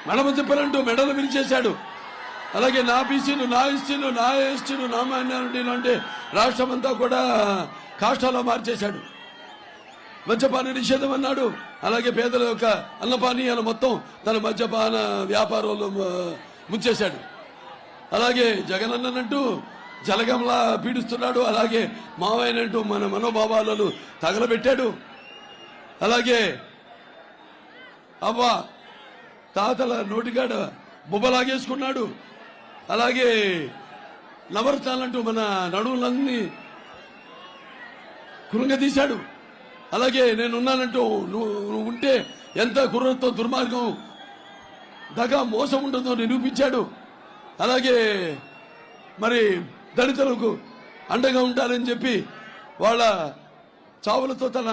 మడమ తిప్పలంటూ మెడలు విరిచేశాడు. అలాగే నా బీసీలు, నా ఎస్టీలు, నా ఎస్టీలు, నా మైనారిటీలు అంటే రాష్ట్రం అంతా కూడా కాష్టాలో మార్చేశాడు. మద్యపాన నిషేధం అన్నాడు. అలాగే పేదల యొక్క అన్నపానీయాలు మొత్తం తన మద్యపాన వ్యాపారంలో ముంచేశాడు. అలాగే జగన్ అన్నట్టు జలగంలా పీడిస్తున్నాడు. అలాగే మావయ్యనంటూ మన మనోభావాలను తగలబెట్టాడు. అలాగే అవ్వ తాతల నోటిగాడ బొబ్బలాగేసుకున్నాడు. అలాగే నవరత్నాలంటూ మన నడువులన్నీ కురుంగదీశాడు. అలాగే నేనున్నానంటూ నువ్వు ఉంటే ఎంత కుర్రత్వం, దుర్మార్గం, దగా, మోసం ఉంటుందో నిరూపించాడు. అలాగే మరి దళితులకు అండగా ఉంటారని చెప్పి వాళ్ళ చావులతో తన